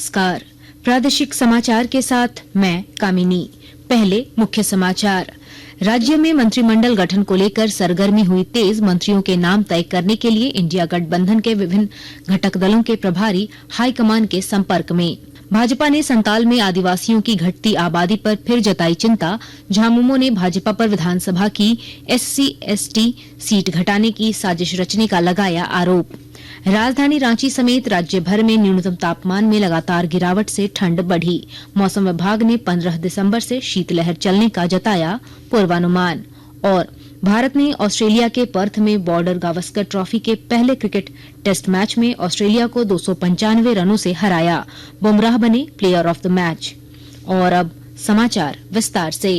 नमस्कार। प्रादेशिक समाचार के साथ मैं कामिनी। पहले मुख्य समाचार। राज्य में मंत्रिमंडल गठन को लेकर सरगर्मी हुई तेज। मंत्रियों के नाम तय करने के लिए इंडिया गठबंधन के विभिन्न घटक दलों के प्रभारी हाईकमान के संपर्क में। भाजपा ने संताल में आदिवासियों की घटती आबादी पर फिर जताई चिंता। झामुमो ने भाजपा पर विधानसभा की SC/ST सीट घटाने की साजिश रचने का लगाया आरोप। राजधानी रांची समेत राज्य भर में न्यूनतम तापमान में लगातार गिरावट से ठंड बढ़ी। मौसम विभाग ने 15 दिसंबर से शीतलहर चलने का जताया पूर्वानुमान। और भारत ने ऑस्ट्रेलिया के पर्थ में बॉर्डर गावस्कर ट्रॉफी के पहले क्रिकेट टेस्ट मैच में ऑस्ट्रेलिया को 295 रनों से हराया। बुमराह बने प्लेयर ऑफ द मैच। और अब समाचार विस्तार से।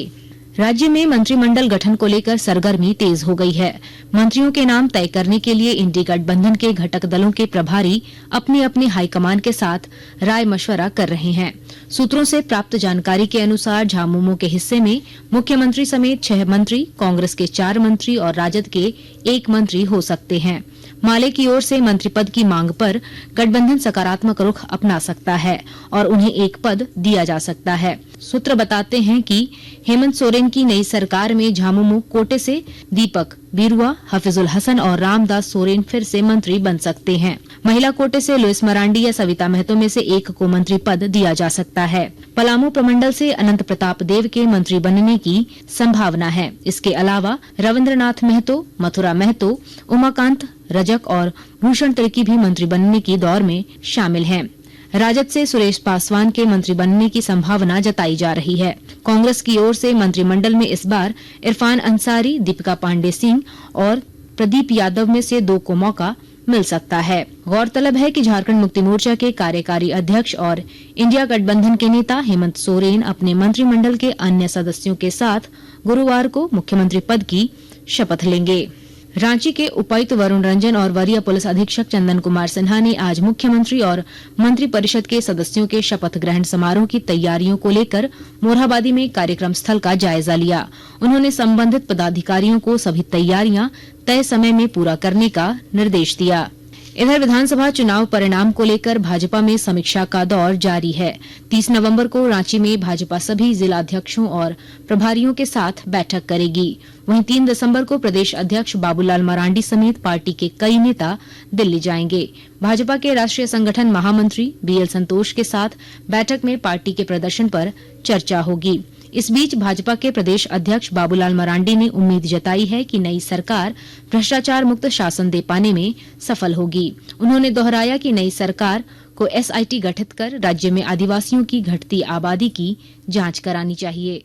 राज्य में मंत्रिमंडल गठन को लेकर सरगर्मी तेज हो गई है। मंत्रियों के नाम तय करने के लिए इंडी गठबंधन के घटक दलों के प्रभारी अपने अपने हाईकमान के साथ राय मशवरा कर रहे हैं। सूत्रों से प्राप्त जानकारी के अनुसार झामुमो के हिस्से में मुख्यमंत्री समेत 6 मंत्री, कांग्रेस के 4 मंत्री और राजद के 1 मंत्री हो सकते हैं। माले की ओर से मंत्री पद की मांग पर गठबंधन सकारात्मक रुख अपना सकता है और उन्हें एक पद दिया जा सकता है। सूत्र बताते हैं कि हेमंत सोरेन की नई सरकार में झामुमो कोटे से दीपक बिरुआ, हफीजुल हसन और रामदास सोरेन फिर से मंत्री बन सकते हैं। महिला कोटे से लुइस मरांडी या सविता महतो में से एक को मंत्री पद दिया जा सकता है। पलामू प्रमंडल से अनंत प्रताप देव के मंत्री बनने की संभावना है। इसके अलावा रविन्द्रनाथ महतो, मथुरा महतो, उमाकांत रजक और भूषण तिर्की भी मंत्री बनने की दौर में शामिल हैं। राजद से सुरेश पासवान के मंत्री बनने की संभावना जताई जा रही है। कांग्रेस की ओर से मंत्रिमंडल में इस बार इरफान अंसारी, दीपिका पांडे सिंह और प्रदीप यादव में से 2 को मौका मिल सकता है। गौरतलब है कि झारखंड मुक्ति मोर्चा के कार्यकारी अध्यक्ष और इंडिया गठबंधन के नेता हेमंत सोरेन अपने मंत्रिमंडल के अन्य सदस्यों के साथ गुरुवार को मुख्यमंत्री पद की शपथ लेंगे। रांची के उपायुक्त वरुण रंजन और वरीय पुलिस अधीक्षक चंदन कुमार सिन्हा ने आज मुख्यमंत्री और मंत्रिपरिषद के सदस्यों के शपथ ग्रहण समारोह की तैयारियों को लेकर मोरहाबादी में कार्यक्रम स्थल का जायजा लिया। उन्होंने संबंधित पदाधिकारियों को सभी तैयारियां तय समय में पूरा करने का निर्देश दिया। इधर विधानसभा चुनाव परिणाम को लेकर भाजपा में समीक्षा का दौर जारी है। 30 नवंबर को रांची में भाजपा सभी जिलाध्यक्षों और प्रभारियों के साथ बैठक करेगी। वहीं 3 दिसंबर को प्रदेश अध्यक्ष बाबूलाल मरांडी समेत पार्टी के कई नेता दिल्ली जाएंगे। भाजपा के राष्ट्रीय संगठन महामंत्री BL संतोष के साथ बैठक में पार्टी के प्रदर्शन पर चर्चा होगी। इस बीच भाजपा के प्रदेश अध्यक्ष बाबूलाल मरांडी ने उम्मीद जताई है कि नई सरकार भ्रष्टाचार मुक्त शासन दे पाने में सफल होगी। उन्होंने दोहराया कि नई सरकार को SIT गठित कर राज्य में आदिवासियों की घटती आबादी की जांच करानी चाहिए।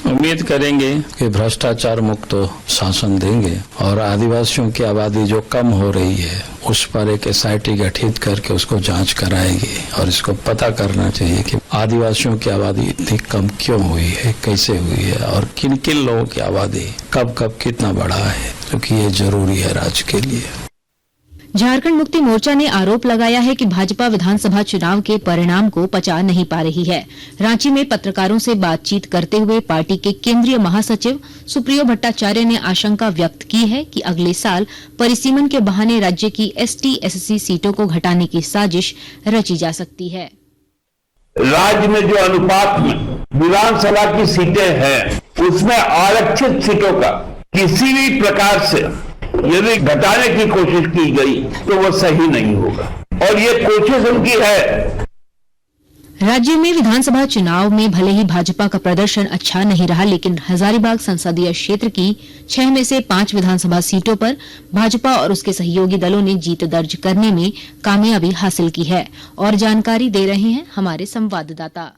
उम्मीद करेंगे कि भ्रष्टाचार मुक्त शासन देंगे और आदिवासियों की आबादी जो कम हो रही है उस पर एक SIT गठित करके उसको जांच कराएगी और इसको पता करना चाहिए कि आदिवासियों की आबादी इतनी कम क्यों हुई है, कैसे हुई है और किन किन लोगों की आबादी कब कब कितना बढ़ा है, क्योंकि ये जरूरी है राज्य के लिए। झारखंड मुक्ति मोर्चा ने आरोप लगाया है कि भाजपा विधानसभा चुनाव के परिणाम को पचा नहीं पा रही है। रांची में पत्रकारों से बातचीत करते हुए पार्टी के केंद्रीय महासचिव सुप्रियो भट्टाचार्य ने आशंका व्यक्त की है कि अगले साल परिसीमन के बहाने राज्य की ST/SC सीटों को घटाने की साजिश रची जा सकती है। राज्य में जो अनुपात में विधानसभा की सीटें हैं उसमें आरक्षित सीटों का किसी भी प्रकार से यदि घटाने की कोशिश की गई तो वो सही नहीं होगा और ये कोशिश उनकी है। राज्य में विधानसभा चुनाव में भले ही भाजपा का प्रदर्शन अच्छा नहीं रहा, लेकिन हजारीबाग संसदीय क्षेत्र की 6 में से 5 विधानसभा सीटों पर भाजपा और उसके सहयोगी दलों ने जीत दर्ज करने में कामयाबी हासिल की है। और जानकारी दे रहे हैं हमारे संवाददाता।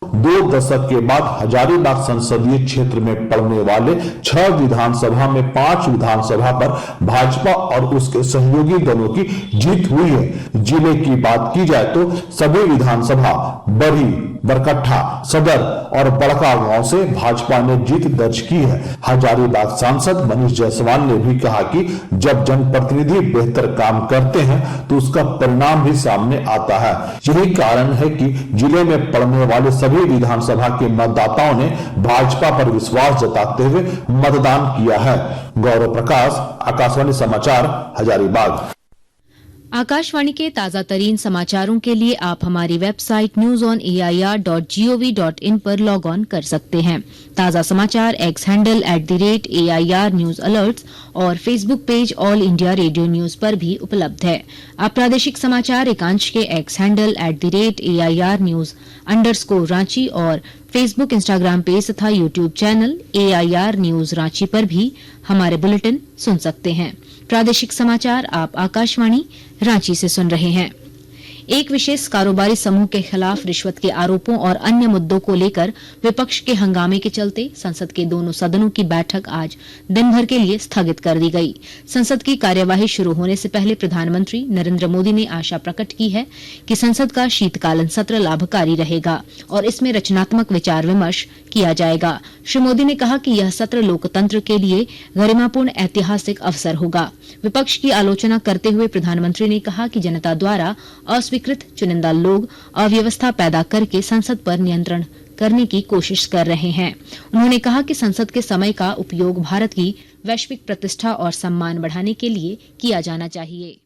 2 दशक के बाद हजारीबाग संसदीय क्षेत्र में पड़ने वाले 6 विधानसभा में 5 विधानसभा पर भाजपा और उसके सहयोगी दलों की जीत हुई है। जिले की बात की जाए तो सभी विधानसभा बड़ी, बरकट्ठा, सदर और बड़का गांव से भाजपा ने जीत दर्ज की है। हजारीबाग सांसद मनीष जायसवाल ने भी कहा कि जब जनप्रतिनिधि बेहतर काम करते हैं तो उसका परिणाम भी सामने आता है। यही कारण है कि जिले में पड़ने वाले सभी विधानसभा के मतदाताओं ने भाजपा पर विश्वास जताते हुए मतदान किया है। गौरव प्रकाश, आकाशवाणी समाचार, हजारीबाग। आकाशवाणी के ताजा तरीन समाचारों के लिए आप हमारी वेबसाइट newsonair.gov.in पर लॉग ऑन कर सकते हैं। ताजा समाचार X handle @AIR news alerts और Facebook page All India Radio news पर भी उपलब्ध है। आप प्रादेशिक समाचार एकांश के X handle @AIR news _Ranchi और फेसबुक, इंस्टाग्राम पेज तथा YouTube channel AIR news Ranchi पर भी हमारे बुलेटिन सुन सकते हैं। प्रादेशिक समाचार आप आकाशवाणी रांची से सुन रहे हैं। एक विशेष कारोबारी समूह के खिलाफ रिश्वत के आरोपों और अन्य मुद्दों को लेकर विपक्ष के हंगामे के चलते संसद के दोनों सदनों की बैठक आज दिन भर के लिए स्थगित कर दी गई। संसद की कार्यवाही शुरू होने से पहले प्रधानमंत्री नरेंद्र मोदी ने आशा प्रकट की है कि संसद का शीतकालीन सत्र लाभकारी रहेगा और इसमें रचनात्मक विचार विमर्श किया जाएगा। श्री मोदी ने कहा कि यह सत्र लोकतंत्र के लिए गरिमापूर्ण ऐतिहासिक अवसर होगा। विपक्ष की आलोचना करते हुए प्रधानमंत्री ने कहा कि जनता द्वारा अस्वीकृत चुनिंदा लोग अव्यवस्था पैदा करके संसद पर नियंत्रण करने की कोशिश कर रहे हैं। उन्होंने कहा कि संसद के समय का उपयोग भारत की वैश्विक प्रतिष्ठा और सम्मान बढ़ाने के लिए किया जाना चाहिए।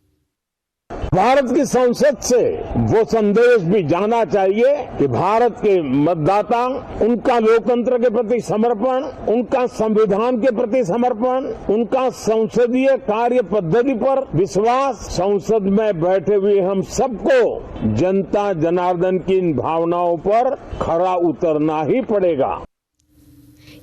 भारत की संसद से वो संदेश भी जाना चाहिए कि भारत के मतदाता उनका लोकतंत्र के प्रति समर्पण, उनका संविधान के प्रति समर्पण, उनका संसदीय कार्य पद्धति पर विश्वास, संसद में बैठे हुए हम सबको जनता जनार्दन की इन भावनाओं पर खरा उतरना ही पड़ेगा।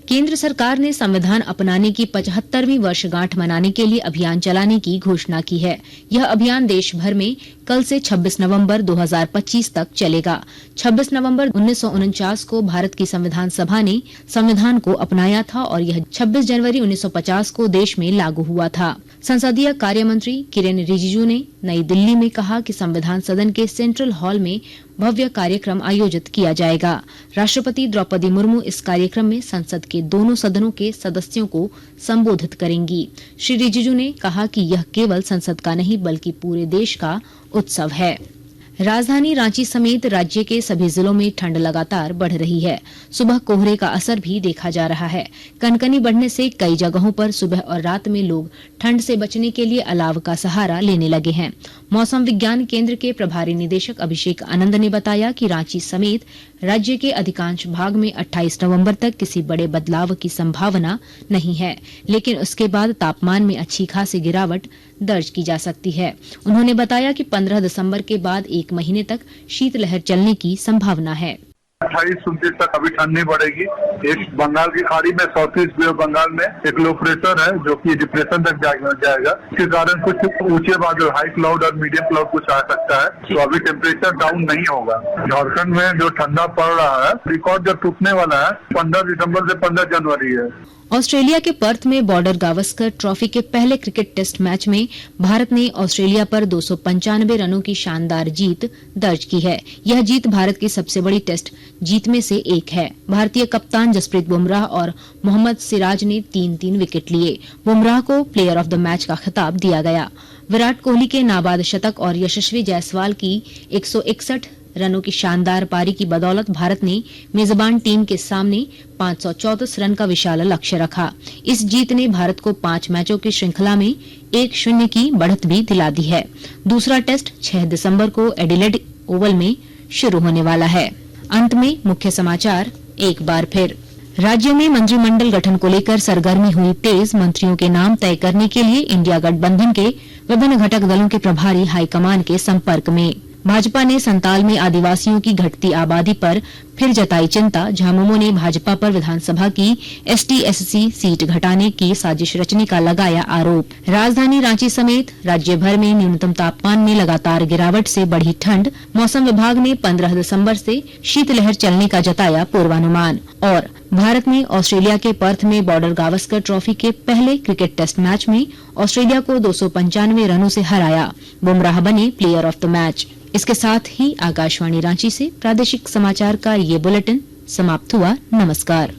केंद्र सरकार ने संविधान अपनाने की 75वीं वर्षगांठ मनाने के लिए अभियान चलाने की घोषणा की है। यह अभियान देश भर में कल से 26 नवंबर 2025 तक चलेगा। 26 नवंबर 1949 को भारत की संविधान सभा ने संविधान को अपनाया था और यह 26 जनवरी 1950 को देश में लागू हुआ था। संसदीय कार्य मंत्री किरेन रिजिजू ने नई दिल्ली में कहा कि संविधान सदन के सेंट्रल हॉल में भव्य कार्यक्रम आयोजित किया जाएगा। राष्ट्रपति द्रौपदी मुर्मू इस कार्यक्रम में संसद के दोनों सदनों के सदस्यों को संबोधित करेंगी। श्री रिजिजू ने कहा कि यह केवल संसद का नहीं बल्कि पूरे देश का उत्सव है। राजधानी रांची समेत राज्य के सभी जिलों में ठंड लगातार बढ़ रही है। सुबह कोहरे का असर भी देखा जा रहा है। कनकनी बढ़ने से कई जगहों पर सुबह और रात में लोग ठंड से बचने के लिए अलाव का सहारा लेने लगे हैं। मौसम विज्ञान केंद्र के प्रभारी निदेशक अभिषेक आनंद ने बताया कि रांची समेत राज्य के अधिकांश भाग में 28 नवंबर तक किसी बड़े बदलाव की संभावना नहीं है, लेकिन उसके बाद तापमान में अच्छी खासी गिरावट दर्ज की जा सकती है। उन्होंने बताया कि 15 दिसंबर के बाद एक महीने तक शीतलहर चलने की संभावना है। 28-29 तक अभी ठंड नहीं बढ़ेगी। एक बंगाल की खाड़ी में south east bay of Bengal में एक लो प्रेशर है जो कि डिप्रेशन तक जाएगा। इसके कारण कुछ ऊंचे बादल, हाई क्लाउड और मीडियम क्लाउड कुछ आ सकता है, तो अभी टेम्परेचर डाउन नहीं होगा। झारखंड में जो ठंडा पड़ रहा है, रिकॉर्ड जो टूटने वाला है 15 दिसंबर से 15 जनवरी है। ऑस्ट्रेलिया के पर्थ में बॉर्डर गावस्कर ट्रॉफी के पहले क्रिकेट टेस्ट मैच में भारत ने ऑस्ट्रेलिया पर 295 रनों की शानदार जीत दर्ज की है। यह जीत भारत की सबसे बड़ी टेस्ट जीत में से एक है। भारतीय कप्तान जसप्रीत बुमराह और मोहम्मद सिराज ने 3-3 विकेट लिए। बुमराह को प्लेयर ऑफ द मैच का खिताब दिया गया। विराट कोहली के नाबाद शतक और यशस्वी जायसवाल की 161 रनों की शानदार पारी की बदौलत भारत ने मेजबान टीम के सामने 534 रन का विशाल लक्ष्य रखा। इस जीत ने भारत को 5 मैचों की श्रृंखला में 1-0 की बढ़त भी दिला दी है। दूसरा टेस्ट 6 दिसंबर को एडिलेड ओवल में शुरू होने वाला है। अंत में मुख्य समाचार एक बार फिर। राज्य में मंत्रिमंडल गठन को लेकर सरगर्मी हुई तेज। मंत्रियों के नाम तय करने के लिए इंडिया गठबंधन के विभिन्न घटक दलों के प्रभारी हाईकमान के संपर्क में। भाजपा ने संताल में आदिवासियों की घटती आबादी पर फिर जताई चिंता। झामुमो ने भाजपा पर विधानसभा की ST/SC सीट घटाने की साजिश रचने का लगाया आरोप। राजधानी रांची समेत राज्य भर में न्यूनतम तापमान में लगातार गिरावट से बढ़ी ठंड। मौसम विभाग ने 15 दिसंबर से शीतलहर चलने का जताया पूर्वानुमान। और भारत ने ऑस्ट्रेलिया के पर्थ में बॉर्डर गावस्कर ट्रॉफी के पहले क्रिकेट टेस्ट मैच में ऑस्ट्रेलिया को 295 रनों से हराया। बुमराह बने प्लेयर ऑफ द मैच। इसके साथ ही आकाशवाणी रांची से प्रादेशिक समाचार का ये बुलेटिन समाप्त हुआ। नमस्कार।